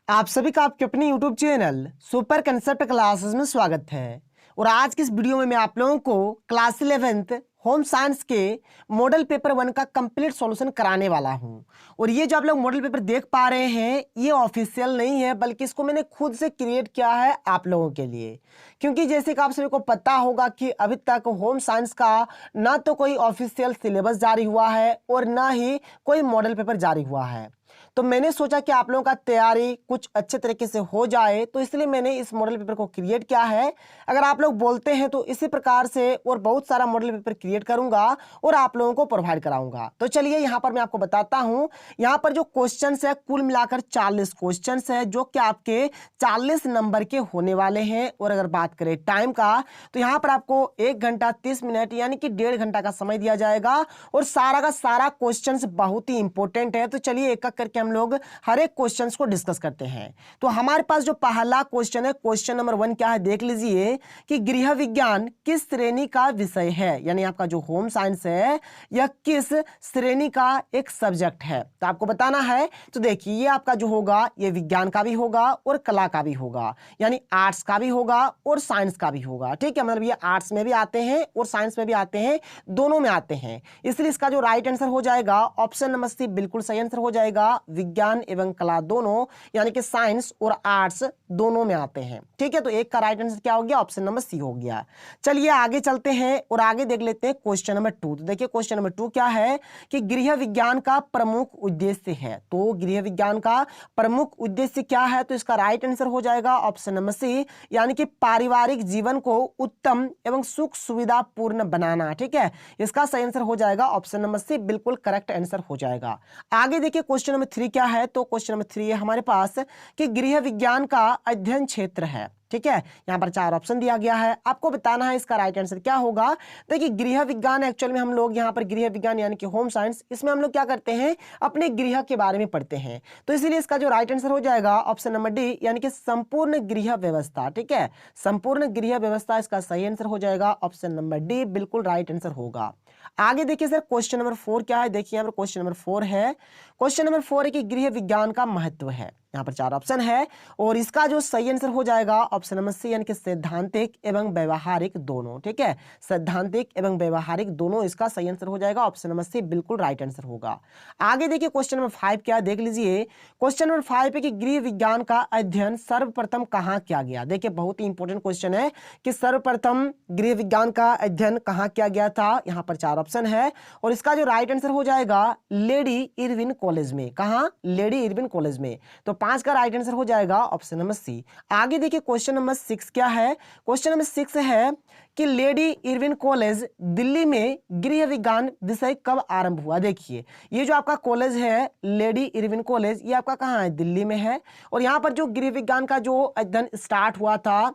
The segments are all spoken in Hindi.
आप सभी का आपके अपने YouTube channel super concept classes में स्वागत है। और आज की इस वीडियो में मैं आप लोगों को क्लास 11th होम साइंस के मॉडल पेपर 1 का कंप्लीट सॉल्यूशन कराने वाला हूं। और ये जो आप लोग मॉडल पेपर देख पा रहे हैं ये ऑफिशियल नहीं है, बल्कि इसको मैंने खुद से क्रिएट किया है आप लोगों के लिए। क्योंकि जैसे कि आप सभी को पता होगा कि अभी तक होम साइंस का ना तो कोई ऑफिशियल सिलेबस जारी हुआ है और ना ही कोई मॉडल पेपर जारी हुआ है। तो मैंने सोचा कि आप लोगों का तैयारी कुछ अच्छे तरीके से हो जाए, तो इसलिए मैंने इस मॉडल पेपर को क्रिएट किया है। अगर आप लोग बोलते हैं तो इसी प्रकार से और बहुत सारा मॉडल पेपर क्रिएट करूंगा और आप लोगों को प्रोवाइड कराऊंगा। तो चलिए यहाँ पर मैं आपको बताता हूँ। यहाँ पर जो क्वेश्चंस है कुल मिलाकर 40 क्वेश्चंस है, जो कि आपके 40 नंबर के होने वाले हैं। और अगर बात करें टाइम का, तो यहाँ पर आपको 1 घंटा 30 मिनट यानी कि 1.5 घंटा का समय दिया जाएगा। और सारा का सारा क्वेश्चंस बहुत ही इंपॉर्टेंट है। तो चलिए एक एक करके हम लोग हर एक क्वेश्चंस को डिस्कस करते हैं। तो हमारे पास जो पहला क्वेश्चन है, क्वेश्चन नंबर 1 क्या है देख लीजिए कि गृह विज्ञान किस श्रेणी का विषय है। यानी आपका जो होम साइंस है यह किस श्रेणी का एक सब्जेक्ट है, तो आपको बताना है। तो देखिए ये आपका जो होगा ये विज्ञान का भी होगा और कला का भी होगा, यानी आर्ट्स का भी होगा और साइंस का भी होगा। ठीक है, मतलब ये आर्ट्स में भी आते हैं और साइंस में भी आते हैं, दोनों में आते हैं। इसलिए इसका जो राइट आंसर हो जाएगा ऑप्शन नंबर सी बिल्कुल सही आंसर हो जाएगा। विज्ञान एवं कला दोनों, यानी कि साइंस और आर्ट्स दोनों में आते हैं। ठीक है, तो एक का राइट आंसर क्या हो गया, ऑप्शन नंबर सी हो गया। चलिए आगे चलते हैं और आगे देख लेते हैं क्वेश्चन नंबर 2। तो देखिए क्वेश्चन नंबर 2 क्या है कि गृह विज्ञान का प्रमुख उद्देश्य है। तो गृह विज्ञान का प्रमुख उद्देश्य क्या है, तो इसका राइट आंसर हो जाएगा ऑप्शन नंबर सी, यानी कि पारिवारिक जीवन को उत्तम एवं सुख सुविधा पूर्ण बनाना। ठीक है, इसका सही आंसर हो जाएगा ऑप्शन नंबर सी, बिल्कुल करेक्ट आंसर हो जाएगा। आगे देखिए क्वेश्चन नंबर 3 क्या है, तो क्वेश्चन नंबर 3 है हमारे पास कि गृह विज्ञान का अध्ययन क्षेत्र है। ठीक है, यहां पर 4 ऑप्शन दिया गया है, आपको बताना है इसका राइट आंसर क्या होगा। देखिए गृह विज्ञान एक्चुअल में हम लोग यहां पर गृह विज्ञान यानी कि होम साइंस, इसमें हम लोग क्या करते हैं, अपने गृह के बारे में पढ़ते हैं। तो इसलिए इसका जो राइट आंसर हो जाएगा ऑप्शन नंबर डी, यानी कि संपूर्ण गृह व्यवस्था। ठीक है, संपूर्ण गृह व्यवस्था इसका सही आंसर हो जाएगा ऑप्शन नंबर डी, बिल्कुल राइट आंसर होगा। आगे देखिए सर क्वेश्चन नंबर 4 क्या है, देखिए यहाँ पर क्वेश्चन नंबर 4 है। क्वेश्चन नंबर 4 है कि गृह विज्ञान का महत्व है। यहाँ पर 4 ऑप्शन है और इसका जो सही आंसर हो जाएगा ऑप्शन नंबर सी, यानी कि सैद्धांतिक एवं व्यवहारिक दोनों। ठीक है, सैद्धांतिक एवं व्यवहारिक दोनों इसका सही आंसर हो जाएगा ऑप्शन नंबर सी, बिल्कुल राइट आंसर होगा। आगे देखिए क्वेश्चन नंबर 5 क्या देख लीजिए। क्वेश्चन नंबर 5 है कि गृह विज्ञान का अध्ययन सर्वप्रथम कहाँ किया गया। देखिए बहुत ही इंपॉर्टेंट क्वेश्चन है कि सर्वप्रथम गृह विज्ञान का अध्ययन कहाँ किया गया था। यहाँ पर 4 ऑप्शन है और इसका जो राइट आंसर हो जाएगा लेडी इरविन कॉलेज में। कहाँ, लेडी इरविन कॉलेज में। तो 5 का राइट आंसर हो जाएगा ऑप्शन नंबर सी। आगे देखिए क्वेश्चन नंबर 6 क्या है। क्वेश्चन नंबर 6 है कि लेडी इरविन कॉलेज दिल्ली में गृह विज्ञान विषय कब आरंभ हुआ। देखिए ये जो आपका कॉलेज है लेडी इरविन कॉलेज, ये आपका कहाँ है, दिल्ली में है। और यहाँ पर जो गृह विज्ञान का जो अध्ययन स्टार्ट हुआ था,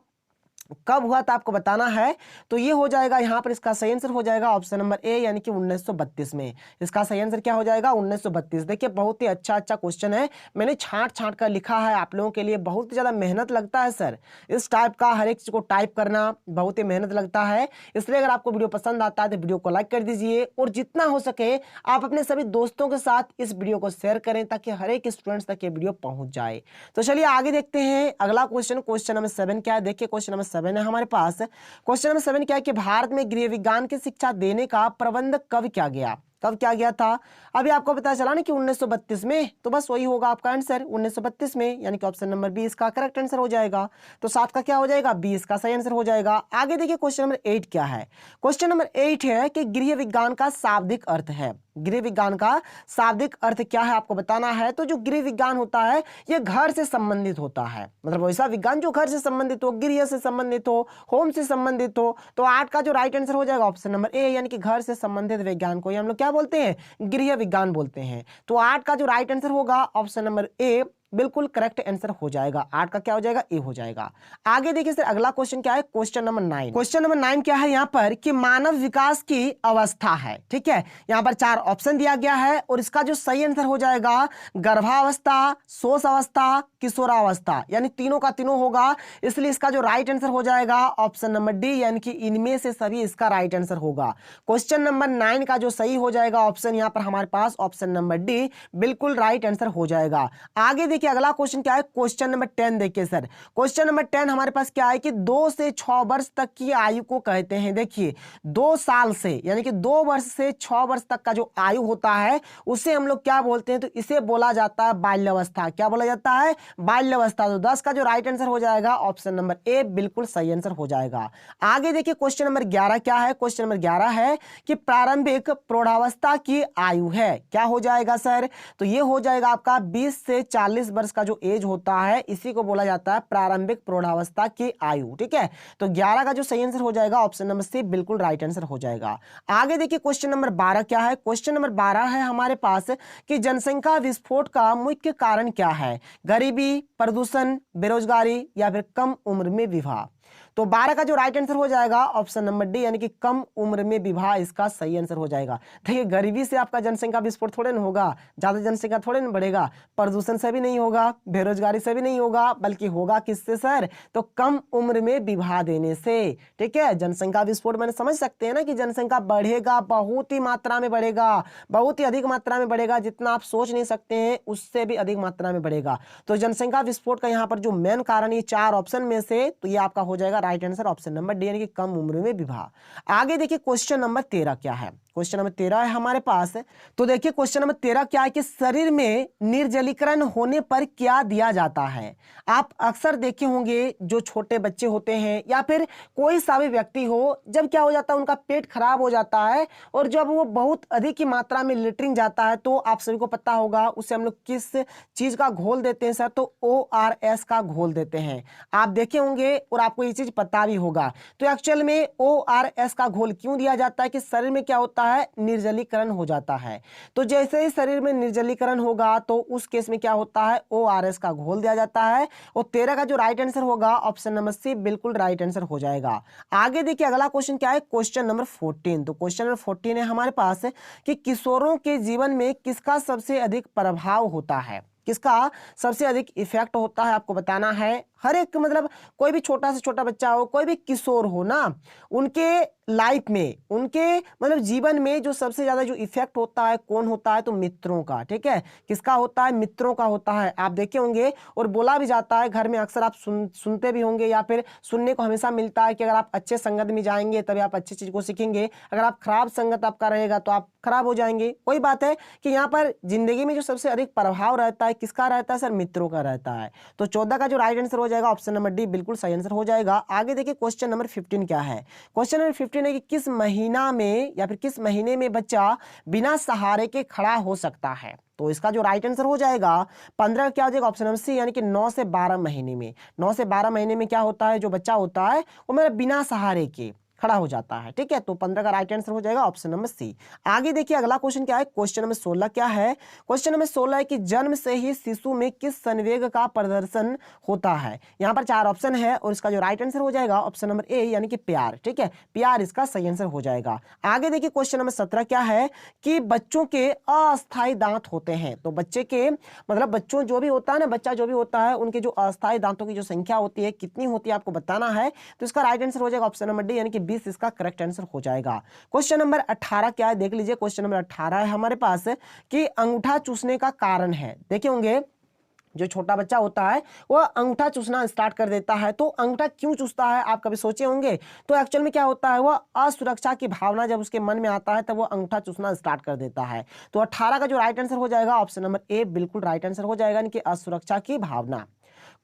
कब हुआ था आपको बताना है। तो ये हो जाएगा यहाँ पर, इसका सही आंसर हो जाएगा ऑप्शन नंबर ए, यानी कि 1932 में। इसका सही आंसर क्या हो जाएगा, 1932। देखिए बहुत ही अच्छा क्वेश्चन है, मैंने छांट छांट कर लिखा है आप लोगों के लिए। बहुत ही ज्यादा मेहनत लगता है सर, इस टाइप का हर एक चीज को टाइप करना बहुत ही मेहनत लगता है। इसलिए अगर आपको वीडियो पसंद आता है तो वीडियो को लाइक कर दीजिए और जितना हो सके आप अपने सभी दोस्तों के साथ इस वीडियो को शेयर करें ताकि हर एक स्टूडेंट्स तक ये वीडियो पहुंच जाए। तो चलिए आगे देखते हैं अगला क्वेश्चन। क्वेश्चन नंबर 7 क्या है, देखिए क्वेश्चन नंबर 7 है हमारे पास। क्वेश्चन नंबर 7 क्या है कि भारत में गृह विज्ञान की शिक्षा देने का प्रबंध कब किया गया। कब क्या गया था, अभी आपको पता चला ना कि 1932 में। तो बस वही होगा आपका आंसर 1932 में, यानी कि ऑप्शन नंबर बी इसका करेक्ट आंसर हो जाएगा। तो 7 का क्या हो जाएगा, बी इसका सही आंसर हो जाएगा। आगे देखिए क्वेश्चन नंबर 8 क्या है। क्वेश्चन नंबर 8 है कि गृह विज्ञान का शाब्दिक अर्थ है। गृह विज्ञान का शाब्दिक अर्थ क्या है आपको बताना है। तो जो गृह विज्ञान होता है ये घर से संबंधित होता है, मतलब वैसा विज्ञान जो घर से संबंधित हो, गृह से संबंधित हो, होम से संबंधित हो। तो 8 का जो राइट आंसर हो जाएगा ऑप्शन नंबर ए, यानी कि घर से संबंधित विज्ञान को हम लोग क्या बोलते हैं, गृह विज्ञान बोलते हैं। तो 8 का जो राइट आंसर होगा ऑप्शन नंबर ए, बिल्कुल करेक्ट आंसर हो जाएगा। 8 का क्या हो जाएगा, ए हो जाएगा। आगे देखिए सर अगला क्वेश्चन क्या है, क्वेश्चन नंबर 9। क्वेश्चन नंबर 9 क्या है यहाँ पर कि मानव विकास की अवस्था है। ठीक है, यहाँ पर 4 ऑप्शन दिया गया है और इसका जो सही आंसर हो जाएगा गर्भावस्था, शोष अवस्था, किशोरावस्था, यानी तीनों का तीनों होगा। इसलिए इसका जो राइट आंसर हो जाएगा ऑप्शन नंबर डी, यानी कि इनमें से सभी इसका राइट आंसर होगा। क्वेश्चन नंबर 9 का जो सही हो जाएगा ऑप्शन यहाँ पर हमारे पास ऑप्शन नंबर डी, बिल्कुल राइट आंसर हो जाएगा। आगे देखिए अगला क्वेश्चन क्या है, क्वेश्चन नंबर 10 देखिए सर। क्वेश्चन नंबर 10 हमारे पास क्या है कि 2 से 6 वर्ष तक की आयु को कहते हैं। देखिए 2 साल से यानी कि 2 वर्ष से 6 वर्ष तक का जो आयु होता है उसे हम लोग क्या बोलते हैं, तो इसे बोला जाता है बाल्यावस्था। क्या बोला जाता है, बाल्यावस्था। तो 10 का जो राइट आंसर हो जाएगा ऑप्शन नंबर ए बिल्कुल सही आंसर हो जाएगा। आगे देखिए क्वेश्चन नंबर 11 क्या है, क्वेश्चन नंबर 11 है कि प्रारंभिक प्रौढ़ावस्था की आयु है, क्या हो जाएगा सर, तो ये हो जाएगा आपका 20 से 40 वर्ष का जो एज होता है इसी को बोला जाता है प्रारंभिक प्रौढ़ावस्था की आयु। ठीक है, तो 11 का जो सही आंसर हो जाएगा ऑप्शन नंबर सी बिल्कुल राइट आंसर हो जाएगा। आगे देखिए क्वेश्चन नंबर 12 क्या है, क्वेश्चन नंबर 12 है हमारे पास कि जनसंख्या विस्फोट का मुख्य कारण क्या है, गरीबी, प्रदूषण, बेरोजगारी या फिर कम उम्र में विवाह। तो 12 का जो राइट आंसर हो जाएगा ऑप्शन नंबर डी यानी कि कम उम्र में विवाह इसका सही आंसर हो जाएगा। देखिए गरीबी से आपका जनसंख्या विस्फोट थोड़े ना होगा, ज्यादा जनसंख्या थोड़े ना बढ़ेगा, प्रदूषण से भी नहीं होगा, बेरोजगारी से भी नहीं होगा, बल्कि होगा किससे सर, तो कम उम्र में विवाह देने से। ठीक है, जनसंख्या विस्फोट मैंने समझ सकते हैं ना कि जनसंख्या बढ़ेगा, बहुत ही मात्रा में बढ़ेगा, बहुत ही अधिक मात्रा में बढ़ेगा, जितना आप सोच नहीं सकते हैं उससे भी अधिक मात्रा में बढ़ेगा। तो जनसंख्या विस्फोट का यहाँ पर जो मेन कारण ये 4 ऑप्शन में से, तो ये आपका हो जाएगा right answer option number D यानी कि कम उम्र में विवाह। आगे देखिए क्वेश्चन नंबर 13 क्या है, क्वेश्चन नंबर 13 है हमारे पास। तो देखिए क्वेश्चन नंबर 13 क्या है कि शरीर में निर्जलीकरण होने पर क्या दिया जाता है। आप अक्सर देखे होंगे जो छोटे बच्चे होते हैं या फिर कोई सा भी व्यक्ति हो, जब क्या हो जाता है उनका पेट खराब हो जाता है और जब वो बहुत अधिक की मात्रा में लेटरिन जाता है तो आप सभी को पता होगा उसे हम लोग किस चीज का घोल देते हैं सर, तो ORS का घोल देते हैं। आप देखे होंगे और आपको ये चीज पता भी होगा। तो एक्चुअल में ORS का घोल क्यों दिया जाता है कि शरीर में क्या होता है, निर्जलीकरण हो जाता है। तो जैसे ही शरीर में निर्जलीकरण होगा तो उस केस में क्या होता है, ORS का घोल दिया जाता है। और 13 का जो राइट आंसर होगा ऑप्शन नंबर सी बिल्कुल राइट आंसर हो जाएगा। आगे देखिए अगला क्वेश्चन क्या है, क्वेश्चन नंबर 14। तो क्वेश्चन नंबर 14 है हमारे पास कि किशोरों के जीवन में किसका सबसे अधिक प्रभाव होता है, किसका सबसे अधिक इफेक्ट होता है आपको बताना है। हर एक मतलब कोई भी छोटा से छोटा बच्चा हो, कोई भी किशोर हो ना, उनके लाइफ में, उनके मतलब जीवन में जो सबसे ज्यादा जो इफेक्ट होता है कौन होता है, तो मित्रों का। ठीक है, किसका होता है, मित्रों का होता है। आप देखे होंगे और बोला भी जाता है, घर में अक्सर आप सुनते भी होंगे या फिर सुनने को हमेशा मिलता है कि अगर आप अच्छे संगत में जाएंगे तभी आप अच्छी चीज को सीखेंगे, अगर आप खराब संगत आपका रहेगा तो आप खराब हो जाएंगे। वही बात है कि यहाँ पर जिंदगी में जो सबसे अधिक प्रभाव रहता है किसका रहता है सर, मित्रों का रहता है। तो 14 का जो राइट आंसर हो जाएगा ऑप्शन नंबर डी बिल्कुल सही आंसर हो जाएगा। आगे देखिए क्वेश्चन नंबर 15 क्या है, क्वेश्चन नंबर 15 है कि किस महीना में या फिर किस महीने में बच्चा बिना सहारे के खड़ा हो सकता है। तो इसका जो राइट आंसर हो जाएगा 15 क्या हो जाएगा ऑप्शन नंबर सी यानी कि 9 से 12 महीने में। 9 से 12 महीने में क्या होता है, जो बच्चा होता है वो मेरा बिना सहारे के खड़ा हो जाता है। ठीक है, तो 15 का राइट आंसर हो जाएगा ऑप्शन नंबर सी। आगे देखिए अगला क्वेश्चन क्या है, क्वेश्चन नंबर 16 क्या है, क्वेश्चन नंबर 16 है कि जन्म से ही शिशु में किस संवेग का प्रदर्शन होता है। यहाँ पर 4 ऑप्शन है और इसका जो राइट आंसर हो जाएगा ऑप्शन नंबर ए यानी कि प्यार। ठीक है, प्यार इसका सही आंसर हो जाएगा। आगे देखिए क्वेश्चन नंबर 17 क्या है कि बच्चों के अस्थायी दांत होते हैं। तो बच्चे के मतलब बच्चों जो भी होता है ना, बच्चा जो भी होता है उनके जो अस्थायी दांतों की जो संख्या होती है कितनी होती है आपको बताना है। तो इसका राइट आंसर हो जाएगा ऑप्शन नंबर डी यानी कि 20 इसका करेक्ट आंसर हो जाएगा। क्वेश्चन नंबर 18 क्या है देख लीजिए, क्वेश्चन नंबर 18 है हमारे पास कि अंगूठा चूसने का कारण है। देखे होंगे जो छोटा बच्चा होता है वह अंगूठा चूसना स्टार्ट कर देता है। तो अंगूठा क्यों चूसता है आप कभी सोचे होंगे। तो एक्चुअल में क्या होता है, वह असुरक्षा की भावना जब उसके मन में आता है तब वह अंगूठा चूसना स्टार्ट कर देता है। तो 18 का जो राइट आंसर हो जाएगा ऑप्शन नंबर ए बिल्कुल राइट आंसर हो जाएगा, यानी कि असुरक्षा की भावना।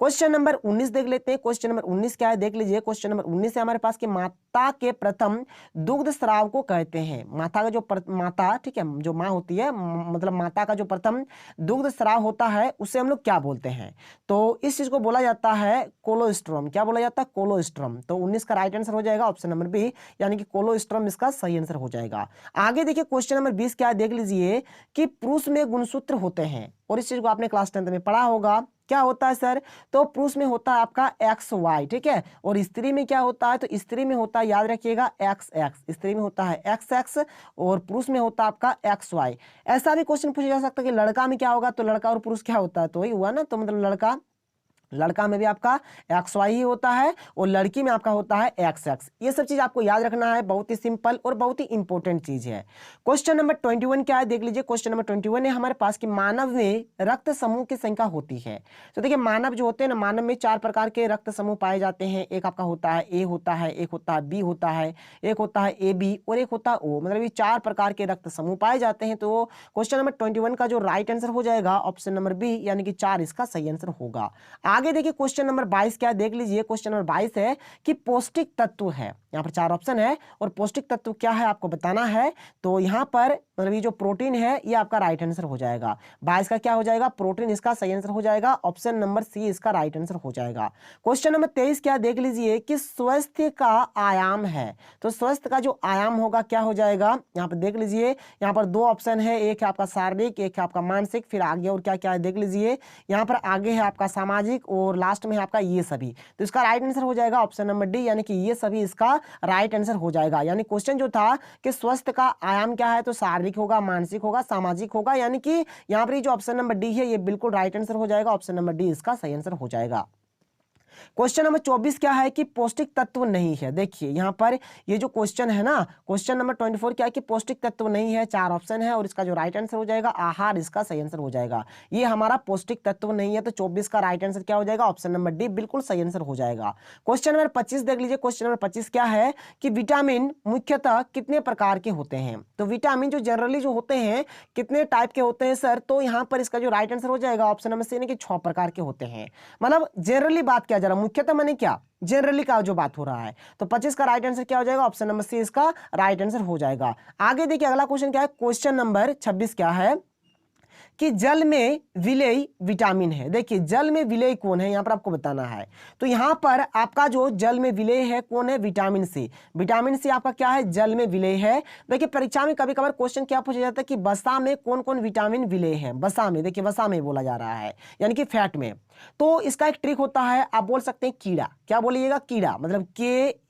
क्वेश्चन नंबर 19 देख लेते हैं, क्वेश्चन नंबर 19 क्या है देख लीजिए। क्वेश्चन नंबर 19 है हमारे पास कि माता के प्रथम दुग्ध स्राव को कहते हैं। माता का जो माता, ठीक है, जो माँ होती है, मतलब माता का जो प्रथम दुग्ध स्राव होता है उसे हम लोग क्या बोलते हैं। तो इस चीज को बोला जाता है कोलोस्ट्रम। क्या बोला जाता है, कोलोस्ट्रम। तो 19 का राइट आंसर हो जाएगा ऑप्शन नंबर बी यानी कि कोलोस्ट्रम इसका सही आंसर हो जाएगा। आगे देखिए क्वेश्चन नंबर 20 क्या है देख लीजिए कि पुरुष में गुणसूत्र होते हैं और इस चीज को आपने क्लास 10th में पढ़ा होगा। क्या होता है सर, तो पुरुष में होता है आपका XY, ठीक है, और स्त्री में क्या होता है, तो स्त्री में होता है याद रखिएगा XX, स्त्री में होता है XX और पुरुष में होता है आपका XY। ऐसा भी क्वेश्चन पूछा जा सकता है कि लड़का में क्या होगा, तो लड़का और पुरुष क्या होता है, तो वही हुआ ना, तो मतलब लड़का लड़का में भी आपका XY ही होता है और लड़की में आपका होता है XX। ये सब चीज आपको याद रखना है, बहुत ही सिंपल और बहुत ही इंपॉर्टेंट चीज है। क्वेश्चन नंबर 21 क्या है देख लीजिए। क्वेश्चन नंबर 21 है हमारे पास कि मानव में रक्त समूह की संख्या होती है। तो देखिए मानव जो होते हैं ना, मानव में 4 प्रकार के रक्त समूह पाए जाते हैं। एक आपका होता है A होता है, एक होता है B होता है, एक होता है AB और एक होता है O, मतलब ये 4 प्रकार के रक्त समूह पाए जाते हैं। तो क्वेश्चन नंबर 21 का जो राइट आंसर हो जाएगा ऑप्शन नंबर बी, यानी कि 4 इसका सही आंसर होगा। आगे देखिए क्वेश्चन नंबर 22 क्या है देख लीजिए। क्वेश्चन नंबर 22 है कि पौष्टिक तत्व है, यहाँ पर 4 ऑप्शन है और पौष्टिक तत्व क्या है आपको बताना है। तो यहाँ पर मतलब ये जो प्रोटीन है ये आपका राइट आंसर हो जाएगा। 22 का क्या हो जाएगा, प्रोटीन इसका सही आंसर हो जाएगा। ऑप्शन नंबर सी इसका राइट आंसर हो जाएगा। क्वेश्चन नंबर 23 क्या देख लीजिए कि स्वास्थ्य का आयाम है। तो स्वास्थ्य का जो आयाम होगा क्या हो जाएगा, यहाँ पर देख लीजिए। यहाँ पर 2 ऑप्शन है, एक है आपका शारीरिक, एक है आपका मानसिक, फिर आगे और क्या क्या है देख लीजिए। यहाँ पर आगे है आपका सामाजिक और लास्ट में है आपका ये सभी। तो इसका राइट आंसर हो जाएगा ऑप्शन नंबर डी, यानी कि ये सभी इसका राइट आंसर हो जाएगा। यानी क्वेश्चन जो था कि स्वास्थ्य का आयाम क्या है, तो शारीरिक होगा, मानसिक होगा, सामाजिक होगा, यानी कि यहाँ पर ये जो ऑप्शन नंबर डी है ये बिल्कुल राइट आंसर हो जाएगा। ऑप्शन नंबर डी इसका सही आंसर हो जाएगा। क्वेश्चन नंबर 24 क्या है कि पौष्टिक तत्व नहीं है। देखिए यहाँ पर ये जो क्वेश्चन है ना, क्वेश्चन नंबर 24 क्या है कि पौष्टिक तत्व नहीं है, 4 ऑप्शन है और इसका जो राइट आंसर हो जाएगा आहार इसका सही आंसर हो जाएगा। ये हमारा पौष्टिक तत्व नहीं है, तो 24 का राइट आंसर क्या हो जाएगा, ऑप्शन नंबर डी बिल्कुल सही आंसर हो जाएगा। क्वेश्चन नंबर 25 देख लीजिए। क्वेश्चन नंबर 25 क्या है कि विटामिन मुख्यतः कितने प्रकार के होते हैं। तो विटामिन जो जनरली जो होते हैं कितने टाइप के होते हैं सर, तो यहाँ पर इसका जो राइट आंसर हो जाएगा ऑप्शन नंबर सी, यानी कि 6 प्रकार के होते हैं। मतलब जनरली बात क्या जा रहा है, मुख्यतः माने क्या, जनरली का जो बात हो रहा है। तो 25 का राइट आंसर क्या हो जाएगा, ऑप्शन नंबर सी इसका राइट आंसर हो जाएगा। आगे देखिए अगला क्वेश्चन क्या है। क्वेश्चन नंबर 26 क्या है कि जल में विलेय विटामिन है। देखिए जल में विलेय कौन है, यहां पर आपको बताना है। तो यहां पर आपका जो जल में विलेय है कौन है, विटामिन सी। विटामिन सी आपका क्या है, जल में विलेय है। देखिए परीक्षा में कभी कभार क्वेश्चन क्या पूछा जाता है कि वसा में कौन कौन विटामिन विलेय है। वसा में, देखिए वसा में बोला जा रहा है, यानी कि फैट में। तो इसका एक ट्रिक होता है, आप बोल सकते हैं कीड़ा। क्या बोलिएगा, कीड़ा, मतलब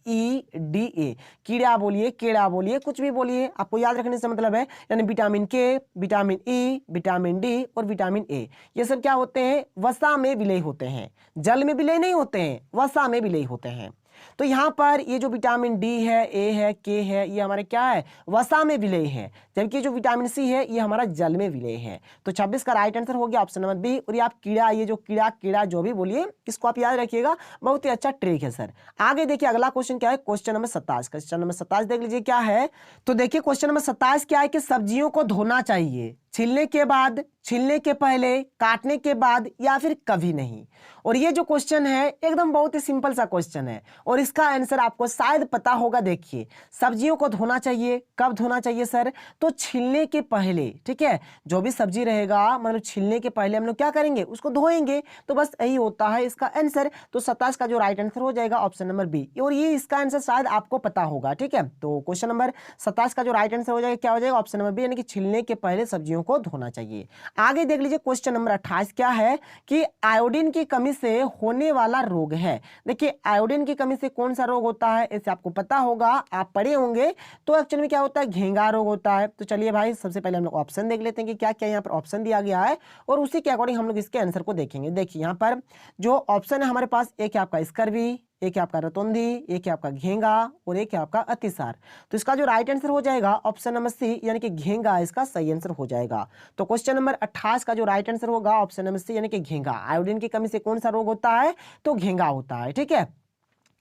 KEDA, कीड़ा बोलिए, केड़ा बोलिए, कुछ भी बोलिए, आपको याद रखने से मतलब है। यानी विटामिन के, विटामिन ई, विटामिन डी और विटामिन ए, ये सब क्या होते हैं, वसा में विलेय होते हैं। जल में विलेय नहीं होते हैं, वसा में विलेय होते हैं। तो यहां पर ये जो विटामिन डी है, ए है, के है, ये हमारे क्या है, वसा में विलेय है। जबकि जो विटामिन सी है ये हमारा जल में विलेय है। तो 26 का राइट आंसर हो गया ऑप्शन नंबर बी। और ये आप कीड़ा, ये जो कीड़ा जो भी बोलिए, इसको आप याद रखिएगा, बहुत ही अच्छा ट्रिक है सर। आगे देखिए अगला क्वेश्चन क्या है, क्वेश्चन नंबर 27। क्वेश्चन नंबर 27 देख लीजिए क्या है। तो देखिए क्वेश्चन नंबर 27 क्या है कि सब्जियों को धोना चाहिए छीलने के बाद, छीलने के पहले, काटने के बाद या फिर कभी नहीं। और ये जो क्वेश्चन है एकदम बहुत ही सिंपल सा क्वेश्चन है और इसका आंसर आपको शायद पता होगा। देखिए सब्जियों को धोना चाहिए, कब धोना चाहिए सर, तो छीलने के पहले। ठीक है, जो भी सब्जी रहेगा मतलब छीलने के पहले हम लोग क्या करेंगे, उसको धोएंगे। तो बस यही होता है इसका आंसर। तो 27 का जो राइट आंसर हो जाएगा ऑप्शन नंबर बी। और ये इसका आंसर शायद आपको पता होगा। ठीक है, तो क्वेश्चन नंबर 27 का जो राइट आंसर हो जाएगा क्या हो जाएगा, ऑप्शन नंबर बी, यानी कि छीलने के पहले सब्जियों को धोना चाहिए। आगे देख लीजिए क्वेश्चन नंबर 28 क्या है कि आयोडीन की कमी से होने वाला रोग है। देखिए आयोडीन की कमी से कौन सा रोग होता है, इसे आपको पता होगा, आप पढ़े होंगे। तो एक्चुअली में क्या होता है, घेंगा रोग होता है। तो चलिए भाई सबसे पहले हम लोग ऑप्शन देख लेते हैं कि क्या क्या यहाँ पर ऑप्शन दिया गया है और उसी के अकॉर्डिंग हम लोग इसके आंसर को देखेंगे। देखिए यहाँ पर जो ऑप्शन है हमारे पास, एक है आपका स्कर्वी, एक है आपका रतौंधी, एक है आपका घेंगा और एक है आपका अतिसार। तो इसका जो राइट आंसर हो जाएगा ऑप्शन नंबर सी, यानी कि घेंगा इसका सही आंसर हो जाएगा। तो क्वेश्चन नंबर 28 का जो राइट आंसर होगा ऑप्शन नंबर सी, यानी कि घेंगा। आयोडीन की कमी से कौन सा रोग होता है, तो घेंगा होता है। ठीक है,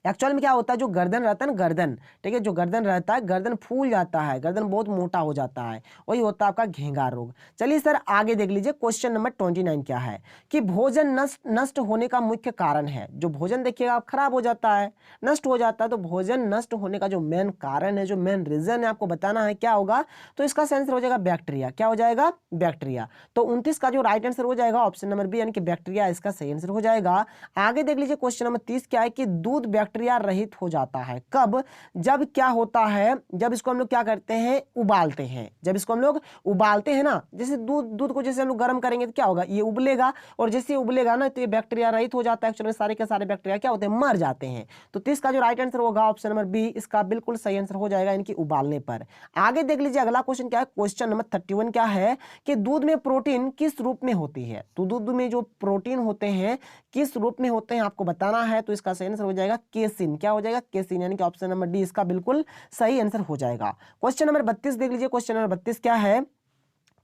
एक्चुअल में क्या होता है, जो गर्दन रहता है ना, गर्दन, ठीक है, जो गर्दन रहता है, गर्दन फूल जाता है, गर्दन बहुत मोटा हो जाता है, वही होता है आपका घेंगा रोग। चलिए सर आगे देख लीजिए क्वेश्चन नंबर 29 क्या है कि भोजन नष्ट होने का मुख्य कारण है। जो भोजन देखिएगा खराब हो जाता है, नष्ट हो जाता है, तो भोजन नष्ट होने का जो मेन कारण है, जो मेन रीजन है, आपको बताना है क्या होगा। तो इसका आंसर हो जाएगा बैक्टीरिया। क्या हो जाएगा, बैक्टीरिया। तो 29 का जो राइट आंसर हो जाएगा ऑप्शन नंबर बी, यानी कि बैक्टीरिया इसका सही आंसर हो जाएगा। आगे देख लीजिए क्वेश्चन नंबर 30 क्या है कि दूध बैक्टीरिया रहित हो जाता है। कब? जब क्या होता है, जब इसको हम लोग क्या करते हैं, उबालते हैं। जब इसको हम लोग उबालते हैं ना, जैसे दूध को जैसे हम लोग गर्म करेंगे तो क्या होगा, ये उबलेगा, और जैसे ये उबलेगा ना तो ये बैक्टीरिया रहित हो जाता है। एक्चुअली सारे के सारे बैक्टीरिया क्या होते हैं, मर जाते हैं। तो इसका जो राइट आंसर होगा ऑप्शन नंबर बी, इसका बिल्कुल सही आंसर हो जाएगा इनकी उबालने पर। आगे देख लीजिए अगला क्वेश्चन क्या है, क्वेश्चन नंबर 31 क्या है कि दूध में प्रोटीन किस रूप में होती है। तो दूध में जो प्रोटीन होते हैं किस रूप में होते हैं आपको बताना है। तो इसका सही आंसर हो जाएगा केसिन। क्या हो जाएगा, केसिन, यानी कि ऑप्शन नंबर डी इसका बिल्कुल सही आंसर हो जाएगा। क्वेश्चन नंबर 32 देख लीजिए, क्वेश्चन नंबर 32 क्या है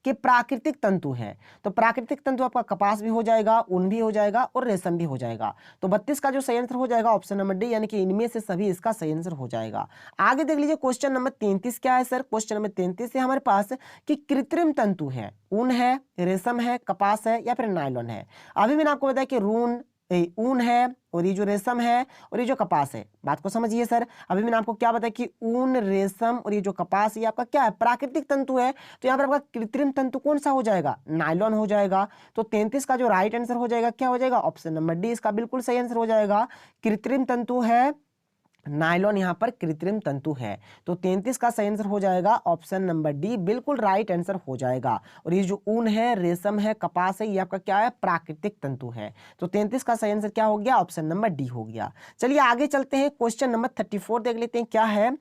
कि प्राकृतिक तंतु है। तो प्राकृतिक तंतु आपका कपास भी हो जाएगा, ऊन भी हो जाएगा और रेशम भी हो जाएगा। तो 32 का जो सही आंसर हो जाएगा ऑप्शन नंबर डी, यानी कि इनमें से सभी इसका सही आंसर हो जाएगा। आगे देख लीजिए क्वेश्चन नंबर 33 क्या है सर। क्वेश्चन नंबर 33 है हमारे पास कि कृत्रिम तंतु है, ऊन है, रेशम है, कपास है या फिर नायलॉन है। अभी मैंने आपको बताया कि ऊन है और ये जो रेशम है और ये जो कपास है। बात को समझिए सर, अभी मैंने आपको क्या बताया कि ऊन, रेशम और ये जो कपास ये आपका क्या है, प्राकृतिक तंतु है। तो यहाँ पर आपका कृत्रिम तंतु कौन सा हो जाएगा, नायलॉन हो जाएगा। तो 33 का जो राइट आंसर हो जाएगा क्या हो जाएगा, ऑप्शन नंबर डी इसका बिल्कुल सही आंसर हो जाएगा। कृत्रिम तंतु है नायलॉन, यहाँ पर कृत्रिम तंतु है। तो 33 का सही आंसर हो जाएगा ऑप्शन नंबर डी, बिल्कुल राइट आंसर हो जाएगा। और ये जो ऊन है, रेशम है, कपास है, ये आपका क्या है, प्राकृतिक तंतु है। तो 33 का सही आंसर क्या हो गया, ऑप्शन नंबर डी हो गया। चलिए आगे चलते हैं, क्वेश्चन नंबर 34 देख लेते हैं क्या है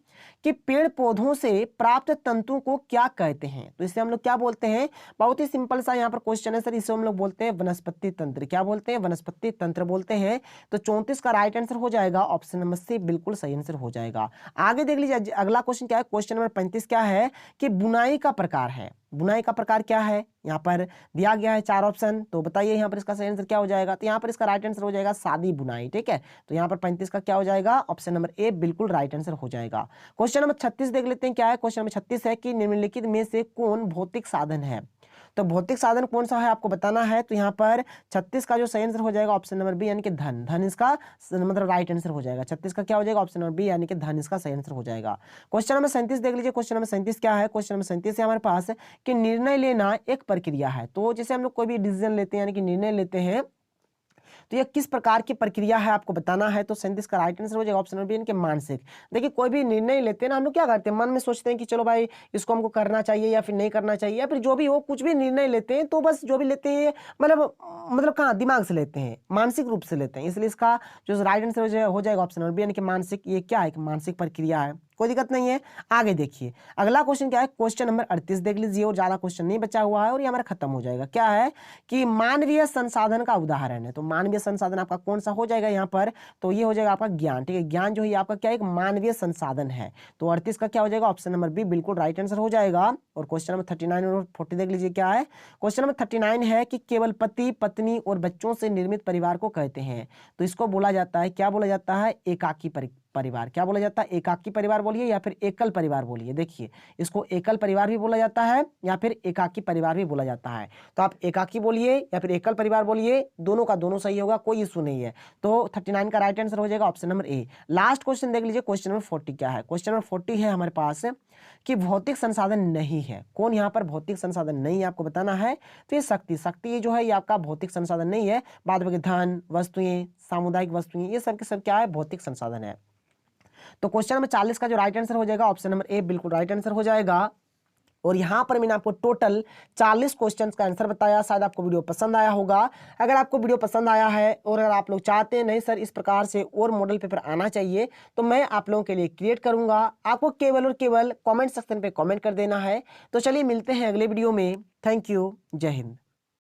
कि पेड़ पौधों से प्राप्त तंतु को क्या कहते हैं। तो इसे हम लोग क्या बोलते हैं, बहुत ही सिंपल सा यहाँ पर क्वेश्चन है सर, इसे हम लोग बोलते हैं वनस्पति तंत्र। क्या बोलते हैं, वनस्पति तंत्र बोलते हैं। तो 34 का राइट आंसर हो जाएगा ऑप्शन नंबर सी, बिल्कुल सही आंसर हो जाएगा। आगे देख लीजिए अगला क्वेश्चन क्या है, क्वेश्चन नंबर 35 क्या है कि बुनाई का प्रकार है। बुनाई का प्रकार क्या है, यहाँ पर दिया गया है 4 ऑप्शन। तो बताइए यहाँ पर इसका सही आंसर क्या हो जाएगा। तो यहाँ पर इसका राइट आंसर हो जाएगा सादी बुनाई। ठीक है, तो यहाँ पर 35 का क्या हो जाएगा, ऑप्शन नंबर ए बिल्कुल राइट आंसर हो जाएगा। क्वेश्चन नंबर 36 देख लेते हैं क्या है। क्वेश्चन नंबर 36 है कि निम्नलिखित में से कौन भौतिक साधन है। तो भौतिक साधन कौन सा है आपको बताना है। तो यहाँ पर 36 का जो सही आंसर हो जाएगा ऑप्शन नंबर बी, यानी कि धन। धन इसका मतलब राइट आंसर हो जाएगा। 36 का क्या हो जाएगा, ऑप्शन नंबर बी, यानी कि धन इसका सही आंसर हो जाएगा। क्वेश्चन नंबर 37 देख लीजिए। क्वेश्चन नंबर 37 क्या है। क्वेश्चन नंबर 37 है हमारे पास कि निर्णय लेना एक प्रक्रिया है। तो जैसे हम लोग कोई भी डिसीजन लेते हैं, यानी कि निर्णय लेते हैं, तो यह किस प्रकार की प्रक्रिया है आपको बताना है। तो 37 का राइट आंसर हो जाएगा ऑप्शन नंबर बी, इनके मानसिक। देखिए कोई भी निर्णय लेते हैं ना, हम लोग क्या करते हैं, मन में सोचते हैं कि चलो भाई इसको हमको करना चाहिए या फिर नहीं करना चाहिए, या फिर जो भी हो, कुछ भी निर्णय लेते हैं तो बस जो भी लेते हैं मतलब कहाँ, दिमाग से लेते हैं, मानसिक रूप से लेते हैं। इसलिए इसका जो राइट आंसर हो जाएगा ऑप्शन नंबर बी, यानी कि मानसिक। ये क्या है, मानसिक प्रक्रिया है, कोई दिक्कत नहीं है। आगे देखिए अगला क्वेश्चन क्या है, क्वेश्चन नंबर 38 देख लीजिए, और ज्यादा क्वेश्चन नहीं बचा हुआ है और ये हमारा खत्म हो जाएगा। क्या है कि मानवीय संसाधन का उदाहरण है। तो मानवीय संसाधन आपका कौन सा हो जाएगा यहाँ पर, तो ये हो जाएगा आपका ज्ञान। ठीक है, ज्ञान जो है आपका क्या एक मानवीय संसाधन है। तो 38 का क्या हो जाएगा, ऑप्शन नंबर बी बिल्कुल राइट आंसर हो जाएगा। और क्वेश्चन नंबर 39 और 40 देख लीजिए क्या है। क्वेश्चन नंबर 39 है कि केवल पति, पत्नी और बच्चों से निर्मित परिवार को कहते हैं। तो इसको बोला जाता है, क्या बोला जाता है, एकाकी परिवार। क्या बोला जाता है, एकाकी परिवार बोलिए या फिर एकल परिवार बोलिए। देखिए इसको एकल परिवार भी बोला जाता है या फिर एकाकी परिवार भी बोला जाता है। तो आप एकाकी बोलिए या फिर एकल परिवार बोलिए, दोनों का दोनों सही होगा, कोई इशू नहीं है। तो 39 का राइट आंसर हो जाएगा option number A. Last question देख लीजिए, क्वेश्चन नंबर 40 क्या है। क्वेश्चन नंबर 40 है हमारे पास कि भौतिक संसाधन नहीं है। कौन यहाँ पर भौतिक संसाधन नहीं है आपको बताना है। तो ये शक्ति जो है ये आपका भौतिक संसाधन नहीं है। बाद में धन, वस्तुएं, सामुदायिक वस्तुएं, ये सब के सब क्या है, भौतिक संसाधन है। तो क्वेश्चन नंबर 40 का जो राइट आंसर हो जाएगा ऑप्शन नंबर ए बिल्कुल राइट आंसर हो जाएगा। और यहाँ पर मैंने आपको टोटल 40 क्वेश्चंस का आंसर बताया। शायद आपको वीडियो पसंद आया होगा। अगर आपको वीडियो पसंद आया है और अगर आप लोग चाहते हैं नहीं सर इस प्रकार से और मॉडल पेपर आना चाहिए, तो मैं आप लोगों के लिए क्रिएट करूंगा। आपको केवल और केवल कमेंट सेक्शन पे कमेंट कर देना है। तो चलिए मिलते हैं अगले वीडियो में। थैंक यू, जय हिंद।